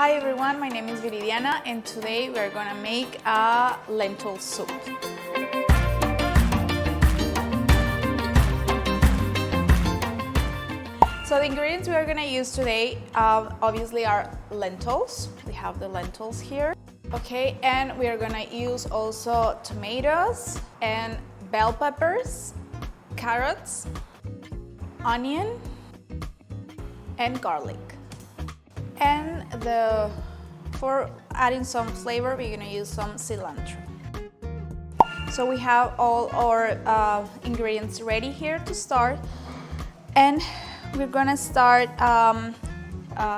Hi everyone, my name is Viridiana and today we're gonna make a lentil soup. So the ingredients we are gonna use today obviously are lentils. We have the lentils here. Okay, and we are gonna use also tomatoes and bell peppers, carrots, onion, and garlic. And for adding some flavor, we're gonna use some cilantro. So we have all our ingredients ready here to start, and we're gonna start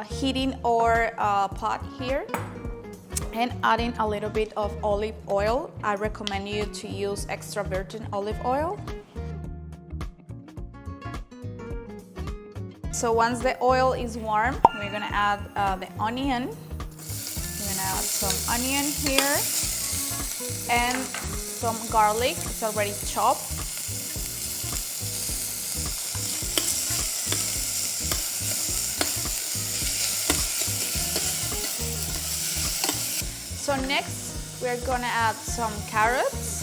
heating our pot here and adding a little bit of olive oil. I recommend you to use extra virgin olive oil. So once the oil is warm, we're gonna add the onion. We're gonna add some onion here and some garlic. It's already chopped. So next, we're gonna add some carrots.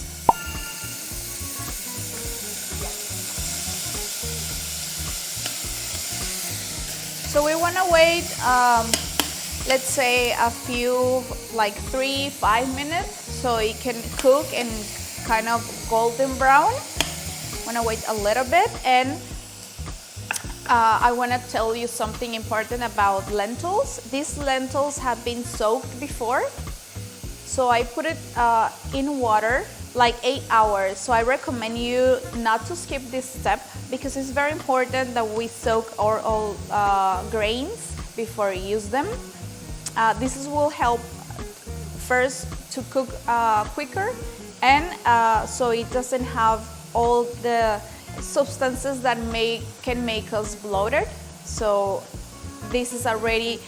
So we want to wait, let's say a few, like 3-5 minutes, so it can cook and kind of golden brown. Want to wait a little bit, and I want to tell you something important about lentils. These lentils have been soaked before, so I put it in water like 8 hours. So I recommend you not to skip this step because it's very important that we soak our all grains before we use them. This will help first to cook quicker, and so it doesn't have all the substances that can make us bloated. So this is already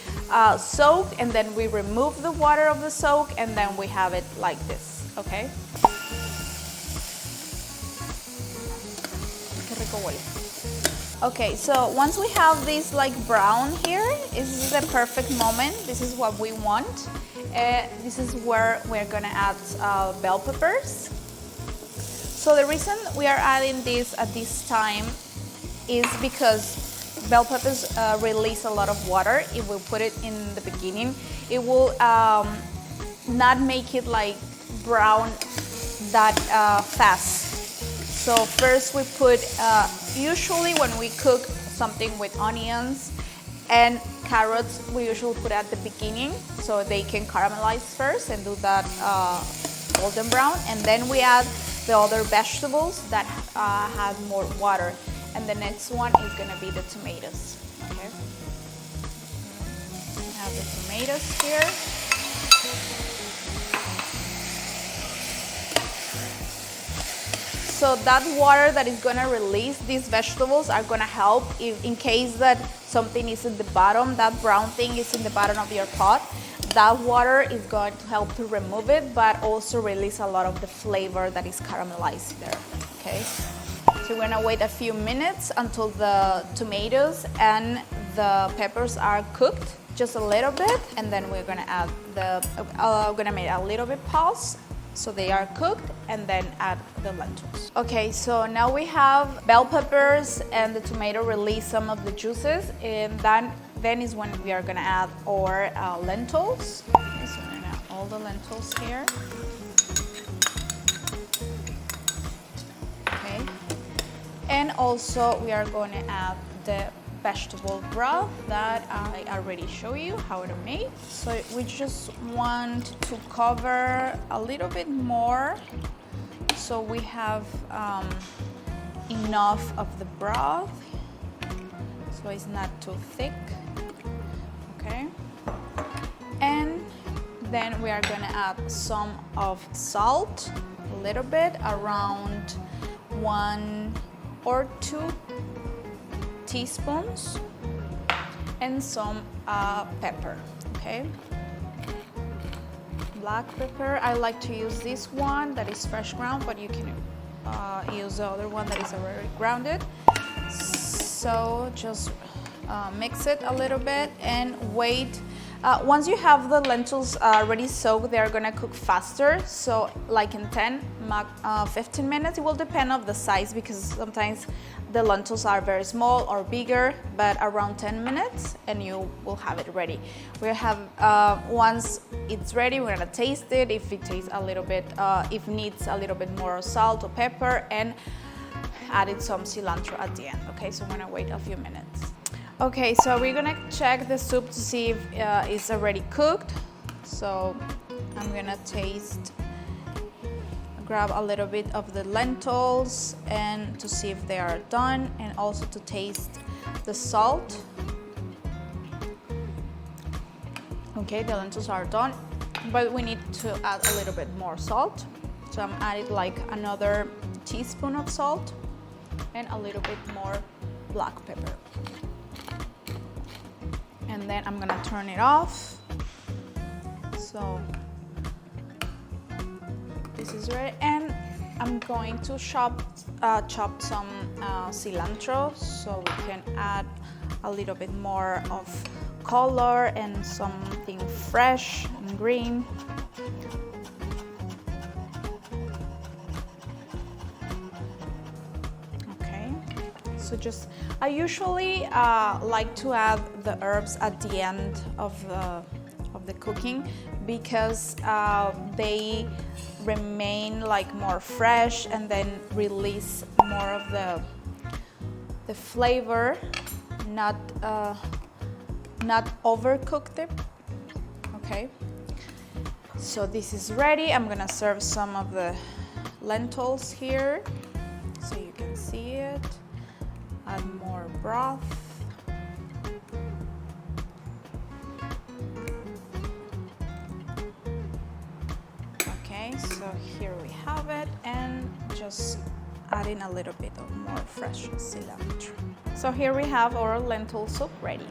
soaked, and then we remove the water of the soak, and then we have it like this, okay? Okay, so once we have this like brown here, this is the perfect moment. This is what we want. This is where we're gonna add bell peppers. So the reason we are adding this at this time is because bell peppers release a lot of water. If we put it in the beginning, it will not make it like brown that fast. So first we put, usually when we cook something with onions and carrots, we usually put at the beginning so they can caramelize first and do that golden brown. And then we add the other vegetables that have more water. And the next one is gonna be the tomatoes, okay? We have the tomatoes here. So that water that is gonna release these vegetables are gonna help if, in case that something is in the bottom, that brown thing is in the bottom of your pot. That water is going to help to remove it, but also release a lot of the flavor that is caramelized there, okay? So we're gonna wait a few minutes until the tomatoes and the peppers are cooked, just a little bit, and then we're gonna add gonna make a little bit pause so they are cooked, and then add the lentils. Okay, so now we have bell peppers and the tomato release some of the juices, and then is when we are gonna add our lentils. Okay, so we're gonna add all the lentils here. Okay, and also we are going to add the vegetable broth that I already showed you how to make. So we just want to cover a little bit more so we have enough of the broth so it's not too thick, okay? And then we are going to add some of salt, a little bit, around 1 or 2 teaspoons, and some pepper, okay? Black pepper, I like to use this one that is fresh ground, but you can use the other one that is already grounded. So just mix it a little bit and wait Once you have the lentils already soaked, they're gonna cook faster. So like in 15 minutes, it will depend on the size because sometimes the lentils are very small or bigger, but around 10 minutes and you will have it ready. We have, once it's ready, we're gonna taste it. If it tastes a little bit, if needs a little bit more salt or pepper, and added some cilantro at the end. Okay, so I'm gonna wait a few minutes. Okay, so we're gonna check the soup to see if it's already cooked. So I'm gonna grab a little bit of the lentils and to see if they are done, and also to taste the salt. Okay, the lentils are done, but we need to add a little bit more salt. So I'm adding like another teaspoon of salt and a little bit more black pepper. And then I'm gonna turn it off. So this is ready, and I'm going to chop some cilantro so we can add a little bit more of color and something fresh and green. Okay, so I usually like to add the herbs at the end of the cooking because they remain like more fresh and then release more of the flavor, not overcooked it. Okay, so this is ready. I'm gonna serve some of the lentils here so you can see it. Add more broth. Okay, so here we have it, and just adding a little bit of more fresh cilantro. So here we have our lentil soup ready.